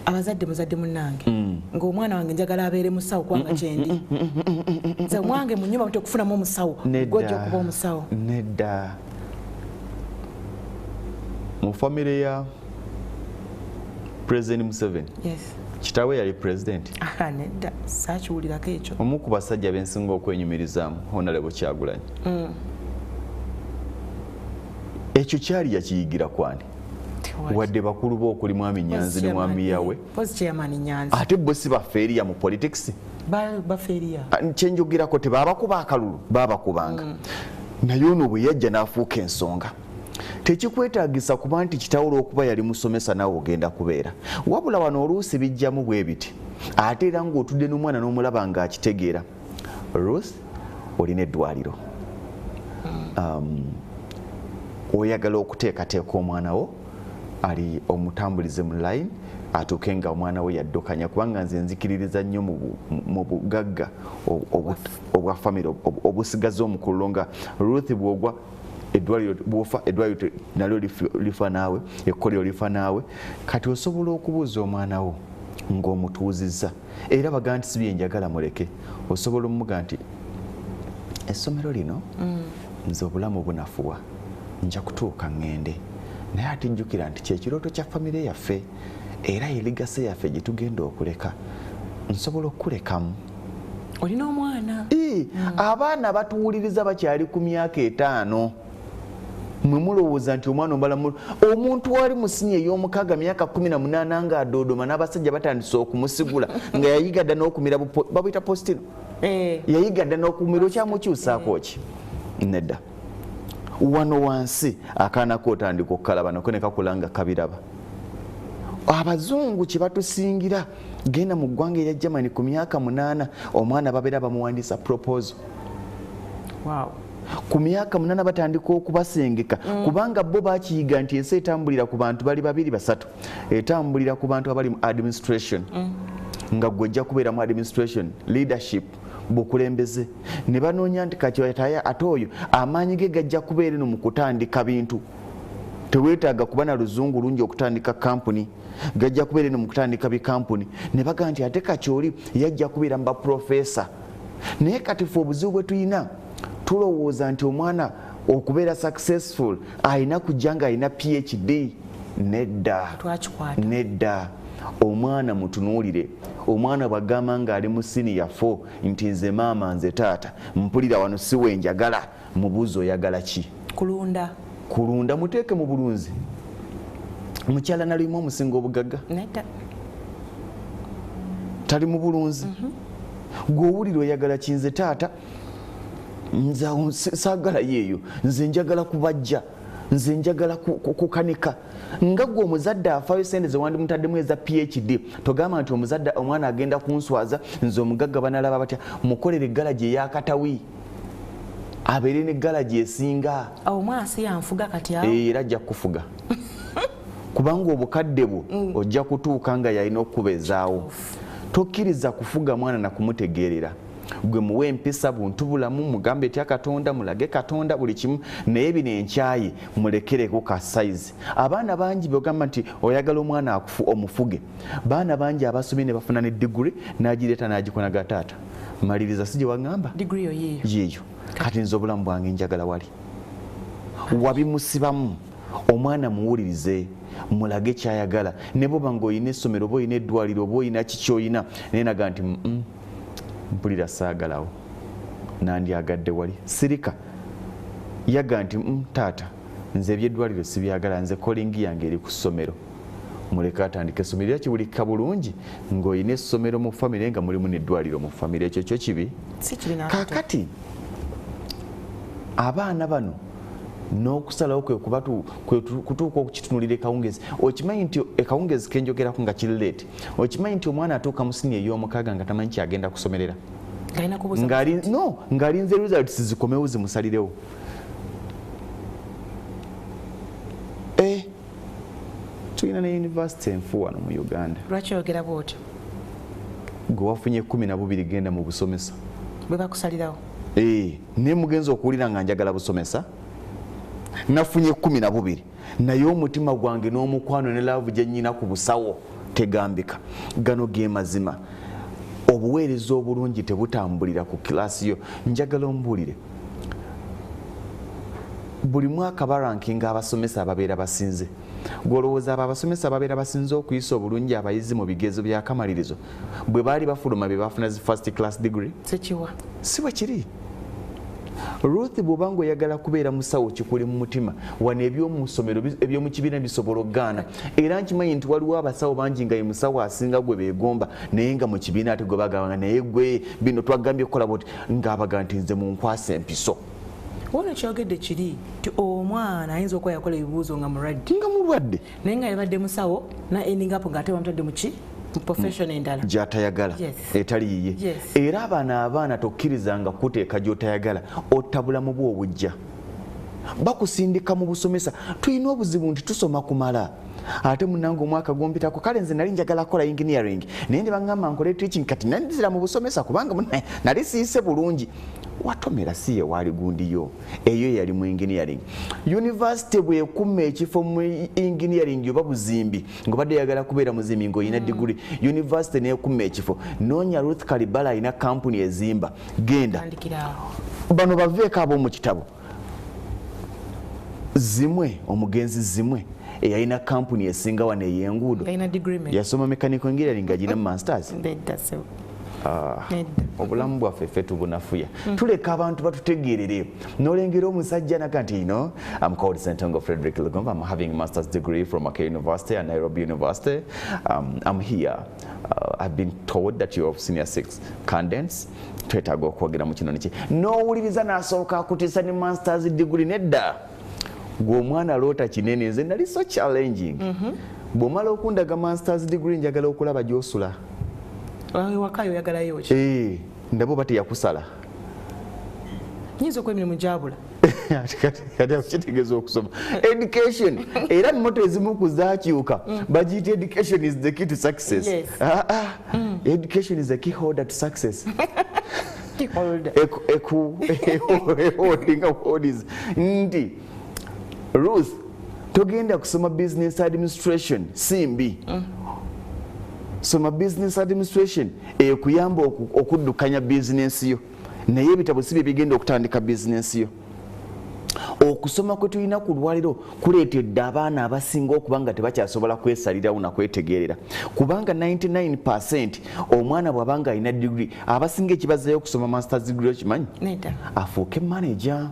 abazadde muzadde munnange ng'omwana wange njagala abeere musawo kubanga kyendi nze mwange mu nnyumba tekufunamu omusawo gwojja okuba omusawo nedda mu famire ya President Museveni kitaawe yali president nedda saakiwulirako ekyo omu ku basajja bensinga okwenyumirizaamu Honorable Kyagulanyi ekyo kyali yakiyigira kwani wadde bakulu bo okuli mwami Nyanzi ne mwami yawe ate bo si bafeeriya mu politics kyenjogerako tebabakuba akalulu babakubanga naye ono bwe yajja n'afuuka ensonga tekikwetaagisa kuba nti kitawula okuba yali musomesa nawe ogenda kubeera wabula wano oluusi bijjamu bwe biti ate era ng'otudde n'omwana n'omulaba ng'akitegeera Ruth olina eddwaliro oyagala okuteekateeka omwana wo ali omutambulize mu line atuuke nga omwana we yaddukanya kubanga nze nzikiririza nnyo mu bugagga obwa famire obusigaze omukulu nga Ruth bwogwa eddwaliro bwofa eddwaliro nalyo lifa naawe ekkolero lifa naawe kati osobola okubuuza omwana wo ng'omutuuzizza era baga nti si bye njagala muleke osobola omuga nti essomero lino nze obulamu bunafuwa nja kutuuka ngende naye ate njjukira nti kyekirooto kya famire yaffe era yeligase yaffe gye tugenda okuleka nsobola okukulekamu olina omwana abaana batuwuliriza bakyali ku myaka 5 mwe mulowooza nti omwana ombala omuntu wali mu sinya ey'omukaaga myaka 18 ng'adoodoma n'abasajja batandise okumusigula nga yayiga dda n'okumira babuyita postino yayiga dda n'okumira okyamukyusaako ki nedda wano wansi akaana kootandika okukalaba nako ne kakulanga kabiraba abazungu kye batusingira genda mu ggwanga erya Germany ku myaka 8 omwana babeera bamuwandiisa proposal ku myaka 8 batandika okubasengeka kubanga bo bakiyiga nti ensi etambulira ku bantu bali 2-3 etambulira ku bantu abali mu administration nga gwejja kubeera mu administration leadership bukulembeze ne banoonya nti kati ate oyo amaanyi ge gajja kubeera no mu kutandika bintu teweetaaga kuba na luzungu lungi okutandika kampuni gajja kubeera no mu kutandika bikampuni ne baga nti ate kakyoli yajja kubeera mu baprofesa naye kati fe obuzibu bwe tulina tulowooza nti omwana okubeera successful alina kujja nga alina PhD nedda omwana mutunuulire omwana bwagamba nga ali mu senior 4 nti nze maama nze taata mpulira wano si wenjagala mubuuzo oyagala ki kulunda muteeke mu bulunzi mukyala nalimu omusinga obugagga tali mu bulunzi gw'owulira oyagala ki nze taata nze saagala yeeyo nze njagala kubajja nze njagala kukanika nga gwe omuzadde afaayo sente ze wandimutaddemu eza PhD togamba nti omuzadde omwana agenda kunswaza nze omugagga banalaba batya mukolere eggalaji eyakatawi abeere n'eggalaji esinga omwana si yanfuga kati awo era ajja kufuga kubanga obukadde bwo ojja kutuuka nga yalina okukubezaawo tokkiriza kufuga mwana na kumutegeerera gwe muwe empisa buntu bulamu mugambe etya Katonda mulage Katonda buli kimu naye bino enkyayi mulekereko ka size abaana bangi bagamba nti oyagala omwana omufuge baana bangi abasomye ne bafuna ne degree n'agireeta n'agikonaga taata maliriza si gye wagamba degree yeeyo kati nze obulamu bwange njagala wali wabimusibamu omwana muwulirize mulage kyayagala ne boba ng'olina essomero oba olina eddwaliro oba olina kikyoyina naye naga nti mpulira saagalawo nandyagadde wali sirika yaga nti taata nze ebyeddwaliro sibyagala nze kolingi yange eri ku ssomero muleka atandika essomero era kiwulika bulungi ng'olina essomero mu famire nga mulimu n'eddwaliro mu famire ekyo kyo kibi kaakati abaana bano n'okusalawo kwe kutuuka okukitunulira ekawungezi okimanyi nti ekawungezi kenjogerako nga kiri leeti okimanyi nti omwana atuuka mu siniya ey'omukaaga nga tamanyi kyagenda kusomerera ng'alinze results zikomewo zimusalirewo tulina ne yunivasite enfu wano mu Uganda lwaki oyogera bwotyo gwe wafunye 12 genda mu busomesa bwe bakusalirawo naye mugenzi okuwulira nga njagala busomesa nafunye 12 naye omutima gwange n'omukwano ne laavu gye nnyina ku busawo tegambika gano ge mazima obuweereza obulungi tebutambulira ku kilaasi yo njagala ombulire buli mwaka barankinga abasomesa ababeera basinze golowooza abo abasomesa ababeera basinze okuyisa obulungi abayizi mu bigezo byakamalirizo bwe baali bafuluma be bafuna zi first class degree sekiwa si bwe kiri Ruth bw'obanga oyagala kubeera musawo kikuli mu mutima wano ebyomusomero ebyomu kibiina bisobola okugaana era nkimanyi nti waliwo abasawo bangi nga ye musawo asinga gwe beegomba naye nga mu kibiina ate gwe bagamba naye gwe bino twagambye okukola boti ng'abaga nti nze munkwasa empiso wano kyogedde kiri ti omwana ayinza okuba yakola ebibuuzo nga mulwadde naye nga yabadde musawo na ending up ng'ate bamutadde muki profession endala gy'atayagala etali yiye era abaana tokkirizanga kuteeka gy'otayagala ottabula mu bwo obujja bakusindika mu busomesa tulina obuzibu nti tusoma kumala ate munange omwaka gompitako kale nze nali njagala kola engineering naye ne baŋŋamba nkole teaching kati nandizira mu busomesa kubanga nali siise bulungi watomera si ye waali gundiyo eyo yali mu engineering university bwekuma ekifo mu engineering oba buzimbi ng'obadde yagala kubeera muzimbi ng'olina degree university nekuma ekifo noonya Ruth Kalibala alina kampuni ezimba genda bano baveeko ab'omu kitabo zimwe omugenzi zimwe eyalina kampuni esinga wano ey'enguudo yasoma mechanical engineering ng'agina masters obulamu bwaffe ffe tubunafuya tuleka abantu batutegeerere n'olengera omusajja naga nti I'm called Sentongo Frederick Lugomba. I'm having a master's degree from Mackay University and Nairobi University. I'm here. I've been told that you're of senior 6 candidates. Twetaaga okwogera mu kino niki n'owuliriza n'asooka akutiisa ne master's degree nedda gw'omwana loota kinene nze nali so challenging bw'omala okundaga master's degree njagala okulaba gy'osula wakayo yagalayo ki ndabo bati yakusala nyinza okwemirimu gyabula kati akitegeeza okusoma education era moto ezimu kuzaakyuka bagiyita education is the key to success. Education is the key holder to success. Nti Ruth togenda kusoma business administration simbi soma business administration ekuyamba okuddukanya business yo naye ebitabo si bye bigenda okutandika business yo. Okusoma kwe tulina ku lwaliro kuleetedde abaana abasinga okuba nga tebakyasobola kwesalirawo na kwetegeerera kubanga 99% omwana bw'abanga alina degree abasinga ekibazayo okusoma masters degree okimanyi afuuke manager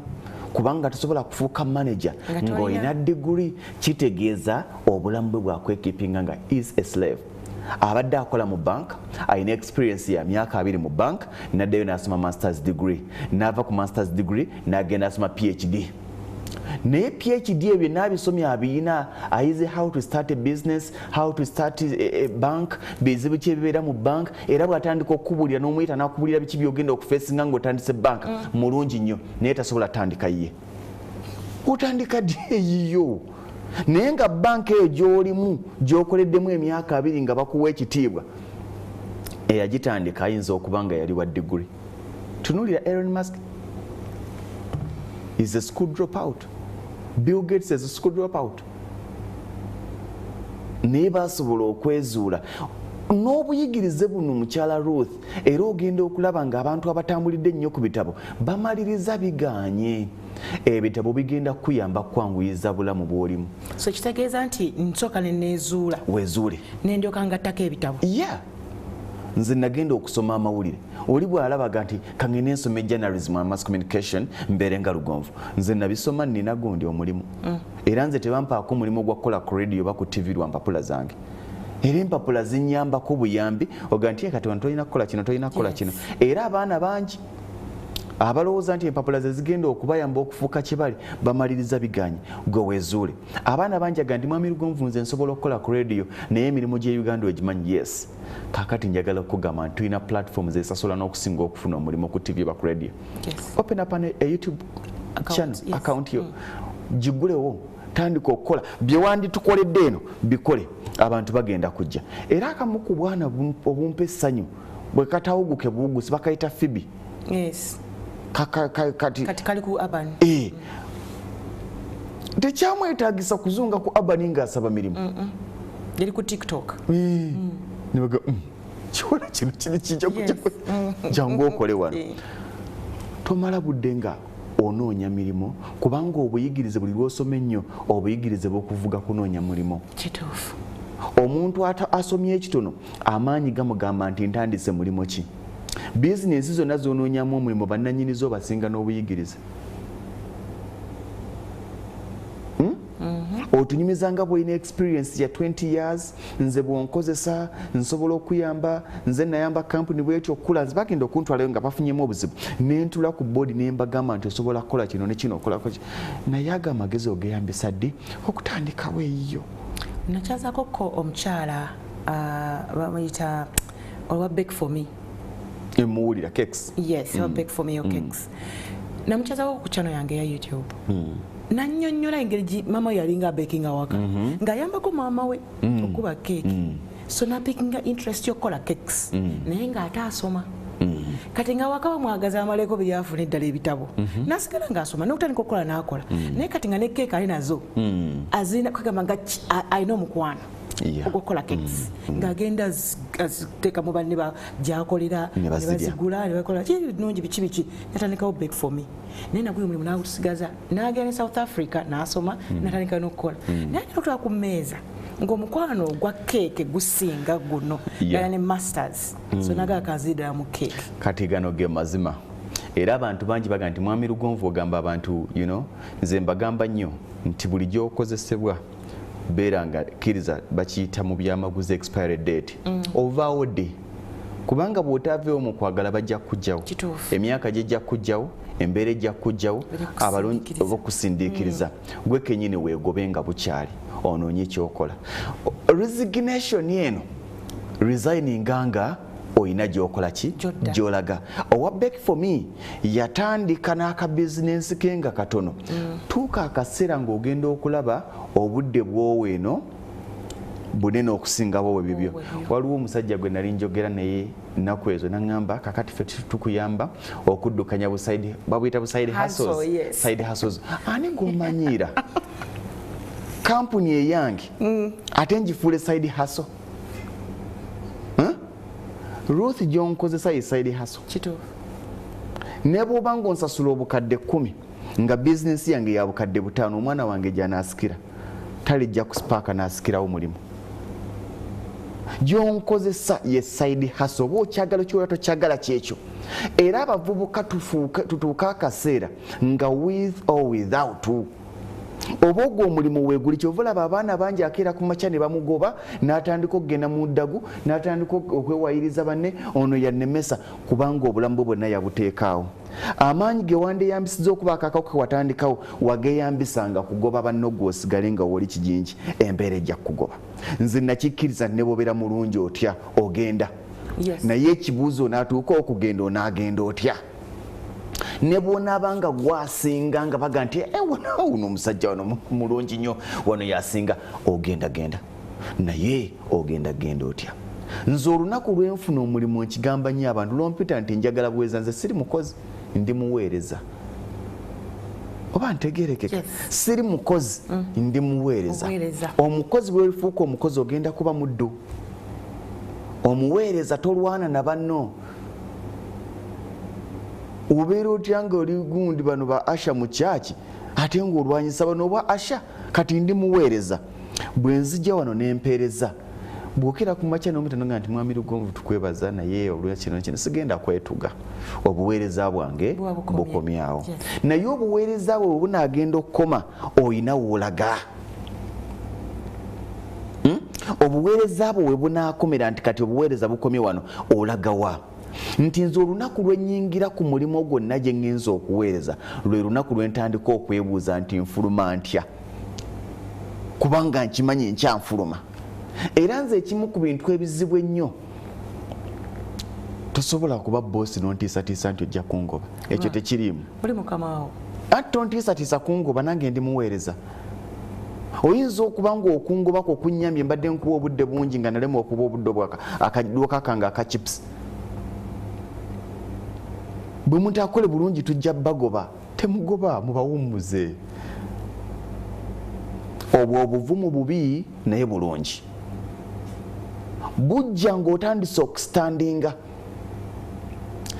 kubanga tusobola kufuuka manager ng'olina degree kitegeeza obulamu bwe bwakwekipinga nga is a slave. Abadde akola mu bank alina experience ya myaka 2 mu bank naddayo n'asoma masters degree n'ava ku masters degree n'agenda asoma PhD naye PhD ebyo n'abisomya abiyina ayize how to start a business, how to start a bank, bizibu ki ebibeera mu bank era bw'atandika okukubulira n'omuyita n'akubulira biki byogenda okufeesinga ng'otandise bank mulungi nnyo naye tasobola tandika ye otandika ddi eyiyo naye nga banka eyo gy'olimu gy'okoleddemu emyaka 2 nga bakuwa ekitiibwa eyagitandika ayinza okuba nga yali wa degree. Tunuulira Elon Musk is a school dropout. Bill Gates is a school dropout. Naye basobola okwezuula n'obuyigirize buno mukyala Ruth era ogenda okulaba ng'abantu abatambulidde ennyo ku bitabo bamaliriza biganye ebitabo bigenda kuyamba kwanguyiza bulamu bw'olimu. So kitegeeza nti nsooka neneezuula weezuule nendyoka ngattako ebitabo. Nze nagenda okusoma amawulire oli bw'alabaga nti kangene nsome journalism and mass communication mbeere nga Lugonvu nze nabisoma nina gundi omulimu era nze tebampaako omulimu gwa kukola ku radio oba ku TV lwa mpapula zange era empapula zinyambako buyambi oga nti kati wano tolina kukola kino tolina kukola kino era abaana bangi abalowooza nti empapula ze zigenda okubayamba okufuuka kibali bamaliriza biganye gwe weezuule. Abaana bangi aga nti mwami Lugonvu nze nsobola okukola ku radio naye emirimu gye Uganda ogimanyi. Yes, kakati njagala okugamba nti tulina platforms ezisasula n'okusinga okufuna omulimu ku TV oba ku radio. Open up a YouTube channel account yo gigulewo tandika okukola bye wanditukoledde eno bikole abantu bagenda kujja era akamu ku bwana obumpa essanyu bwe katawuguke buwugusi bakayita Phoebe. Kati kali ku Urban. Tekyamwetaagisa kuzunga ku Urban ng'asaba mirimu. yali ku TikTok nibaga chikola kino kiri kijja kujja jangu okole wano tomala budde nga onoonya milimo kubanga obuyigirize buli lw'osoma ennyo obuyigirize bw'okuvuga kunoonya mulimo kituufu omuntu asomye ekitono amaanyi gamugamba nti ntandise mulimo ki bizinensi zonna z'onoonyamu omulimo bannannyinizo basinga n'obuyigirize otunyumiza nga bw'olina experience ya 20 years nze bw'onkozesa nsobola okuyamba nze nayamba kampuni bwetyo okula nze bagenda okuntwalayo nga bafunyemu obuzibu nentula ku boodi nembagamba nti osobola kukola kino ne kino okolako naye ago amagezi ogeyambisa ddi okutandikawo eyo nakyazako omukyala bamuyita olwa Bake for Me emuwulira cakes yes Bake for Me yo cakes namukyazako ku channel yange ya YouTube nannyonnyola engeri mama yalinga bakinga waka ng'ayambako maama we okuba keeki so napikinga interest y'okukola cakes naye ng'ate asoma kati nga waka bamwagaza amaleko byafuna eddala ebitabo nasigala ng'asoma n'okutandika okukola n'akola naye kati nga ne keeki ali nazo azina kwegamba nga alina omukwano okukola cakes ng'agenda aziteeka mu banne gyakolera ne bazigula ne bakola kirungi biki natandikawo Bake for Me naye nagwe omulimu n'agusigaza n'agenda South Africa n'asoma natandika n'okukola naye n'otula ku mmeeza ng'omukwano ogwa keeke gusinga guno gala ne masters so nagaa kanzidira mu keeke kati gano ge mazima era abantu bangi baga nti mwami Lugonvu ogamba abantu nze mbagamba nnyo nti buli gy'okozesebwa beera nga kkiriza bakiyita mu byamaguzi expiry date ovaawo dde kubanga bw'otaaveewo mu kwagala bajja kujjawo emyaka gyejja kujjawo embeera ejja kujjawo abalungi okusindiikiriza gwe kennyini weegobe nga bukyali onoonye ekyokola resignation eno resigninga nga oyina gyokola ki gyolaga owa Bake for Me yatandika n'akabizinensi ke nga katono tuuka akaseera ng'ogenda okulaba obudde bwowo eno bunene okusingawo we bibyo waliwo omusajja gwe nali njogera naye nnaku ezo naŋŋamba kakati ffe tukuyamba okuddukanya babuyita bu side hustles ani g'omanyiira kampuni eyange ate ngifuule side hustle Ruth gy'onkozesa ye side hustle ne bw'oba ng'onsasula obukadde 10 nga bizinensi yange ya bukadde 5 omwana wange gy'anaasikira talijja kusipaaka n'asikirawo mulimu gy'onkozesa ye side hustle oba okyagala kyola tokyagala kyekyo era abavubuka tutuuka akaseera nga with or without oba ogwo omulimu weeguli kyova olaba abaana bangi akeera ku makya ne bamugoba n'atandika okugenda mu ddagu n'atandika okwewayiriza banne ono yannemesa kubanga obulamu bwe bwonna yabuteekaawo amaanyi ge wandeyambisiza okuba akakako ke watandikawo wageyambisanga kugoba banno gw'osigale nga woli kijingi embeera ejja kugoba nze nakikkiriza ne bw'obeera mulungi otya ogenda naye ekibuuzo onaatuuka okugenda onaagenda otya ne bw'onaabanga gwasinga nga baga nti uno omusajja wano mulungi nnyo wano yasinga genda naye genda otya nze olunaku lwenfuna omulimu nkigamba nnyo abantu lwompita nti njagala buweereza nze siri mukozi ndi muweereza oba ntegeerekeka siri mukozi ndi muweereza omukozi bwelifuuka omukozi ogenda kuba muddu omuweereza tolwana na banno ubeera otya nga oli gundi bano ba Asha mu kyaki ate ng'olwanyisa bano oba Asha kati ndi muweereza bwe nzija wano n'empeereza bw'okera ku makya n'omutano nga nti mwami Lugonvu tukwebaza naye olwa kino sigenda kwetuga obuweereza bwange bukomyawo naye obuweereza bwe bunaagenda okukoma oyina woolaga obuweereza bwe bunaakomera nti kati obuweereza bukomye wano olagawa nti nze olunaku lwenyingira ku mulimu gwonna gye ngenza okuweereza lwe lunaku lwentandika okwebuuza nti nfuluma ntya kubanga nkimanyi nkyanfuluma era nze ekimu ku bintu ebizibu ennyo tosobola kuba boosi nontiisatiisa nti ojja kungoba ekyo tekiriimu oli mukamawo ati tontiisatiisa kungoba nange ndi muweereza oyinza okuba ng'okungobako okunyambye mbadde nkuwa obudde bungi nga nalema okuba obudde akadduka kange aka chips bwe muntu akole bulungi tujja bagoba temugoba mubawummuze obwo obuvumu bubi naye bulungi bujja ng'otandise okustandinga,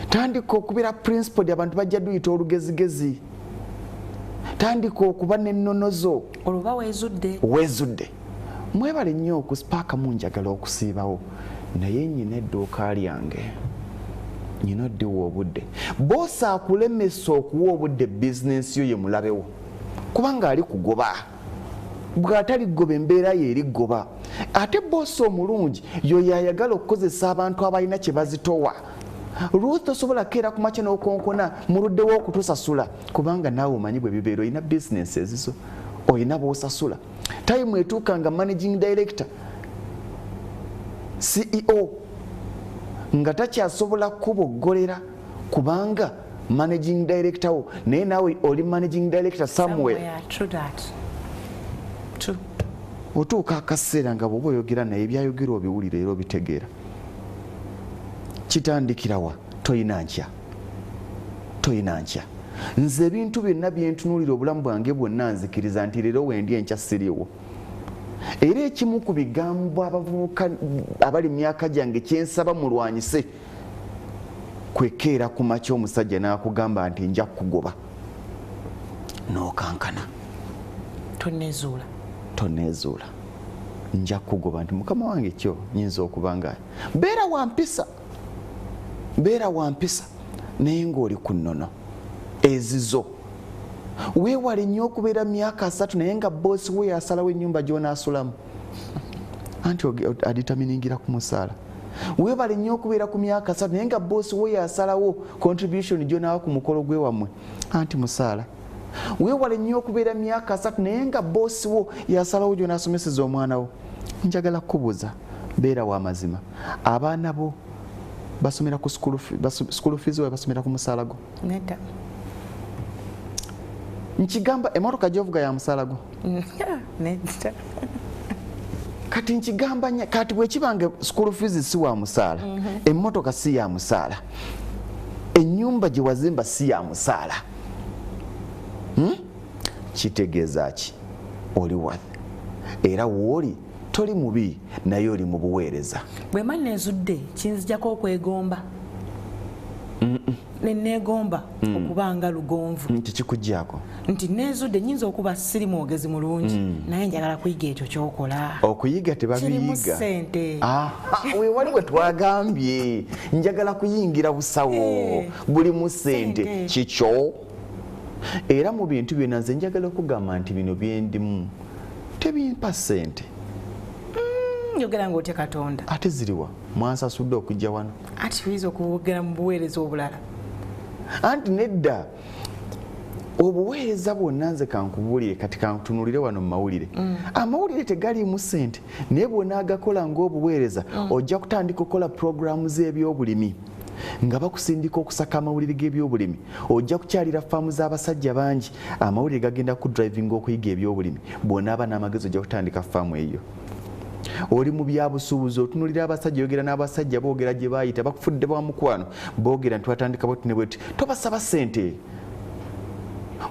tandika okubeera principled abantu bajja duyita olugezigezi, tandika okuba n'ennonozo oluba weezudde. Mwebale nnyo okusipaaka munjagala okusiibawo naye nnyina edduuka lyange nnyina oddiwa obudde. Boosi akulemesa okuwa obudde bizinensi yo ye mulabewo kubanga ali kugoba, bw'ataligoba embeera ye erigoba. Ate boosi omulungi yoyo ayagala okukozesa abantu abalina kye bazitowa. Ruth tosobola keera ku makya n'okonkona muluddewo okutusasula kubanga naawe omanyi bwe bibeera, olina bizinensi ezizo, olina b'osasula. Time etuuka nga managing director, CEO nga takyasobola kuboggolera kubanga managing director wo, naye naawe oli managing director somewhere. Otuuka akaseera nga bw'oba oyogera naye ebyayogera obiwulira era obitegeera. Kitandikirawa? Toyina nkya. Nze ebintu byonna byentunuulira obulamu bwange bwonna nzikiriza nti leero wendi enkya siriiwo. Era ekimu ku bigambo abavubuka abali myaka gyange kyensaba mulwanyise kwekeera ku makya omusajja n'akugamba nti nja kugoba n'okankana. Toneezuula. Nja kugoba nti mukama wange kyo nyinza okuba nga beera wampisa naye ng'oli ku nnono ezizo. Weewale nnyo okubeera myaka 3 naye nga boosi we yasalawo ennyumba gy'onaasulamu anti aditaminingira ku musaala. Weewale nnyo okubeera ku myaka 3 naye nga boosi we yasalawo contribution gy'onaawa ku mukolo gwe wammwe anti musaala. Weewale nnyo okubeera myaka 3 naye nga boosi wo yasalawo gy'onaasomeseza omwana wo. Njagala kubuuza, beera w'amazima, abaana bo basomera ku school fees we basomera ku musaala gwo? Nedda. Nkigamba emmotoka gy'ovuga ya musaala gwo? Nedda. Kati nkigamba kati bwe kibanga school fees si wa musaala, emmotoka si ya musaala, ennyumba gye wazimba si ya musaala, kitegeeza ki? Oli wathi era wooli toli mubi naye oli mu buweereza. Bwe mba neezudde kinzijako okwegomba, neneegomba okuba nga lugonvu. Nti kikuggyako? Nti neezudde nnyinza okuba siri mwogezi mulungi naye njagala kuyiga ekyo ky'okola. Okuyiga tebabiyiga. Kirimu ssente. Weewali bwe twagambye njagala kuyingira busawo bulimu ssente. Kikyo? Era mu bintu byonna nze njagala okugamba nti bino byendimu tebimpa ssente. Njogera ng'otya Katonda. Ate ziriwa? Mwansasudde okujja wano? Ati tuyinza okuwogera mu buweereza obulala. Anti nedda obuweereza bwonna nze kankubuulire kati kantunuulire wano mu mawulire. Amawulire tegaliimu ssente naye bw'onaagakola ng'obuweereza ojja kutandika okukola puroguramu z'ebyobulimi nga bakusindika okusaka amawulire g'ebyobulimi. Ojja kukyalira faamu z'abasajja bangi, amawulire gagenda ku drivinga okuyiga ebyobulimi. Bw'onaaba n'amagezi ojja kutandika faamu eyo. Oli mu byabusuubuzi otunulira abasajja, yogera n'abasajja boogera gye baayita bakufudde ba mukwano, boogera nti watandika bweti ne bweti, tobasaba ssente.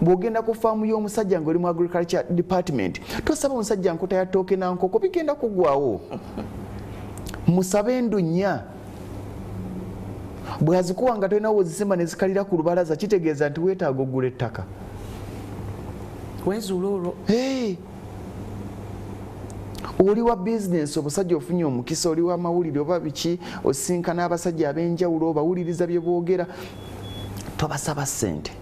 Bw'ogenda ku faamu y'omusajja ng'oli mu agriculture department tosaba omusajja nkota ya ttooke na nkoko, bigenda kuggwawo. Musabe endunya. Bw'azikuwa nga tolina wozisimba ne zikalira ku lubalaza kitegeeza nti weetaaga oggula ettaka. Weezuula olwo. Oli wa bizinensi, obusajja ofunye omukisa, oli wa mawulire oba biki, osinkana abasajja ab'enjawulo obawuliriza bye boogera, tobasaba ssente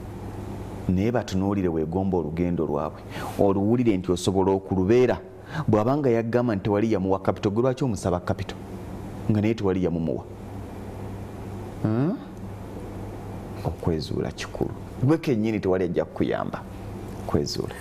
naye batunuulire weegomba olugendo lwabwe, oluwulire nti osobola okulubeera. Bw'abanga yaggamba nti tewali yamuwa kapito, gwe lwaki omusaba kapito nga naye tewali yamumuwa? Okwezuula kikulu, gwe kennyini tewali ajja kukuyamba. Kwezuula.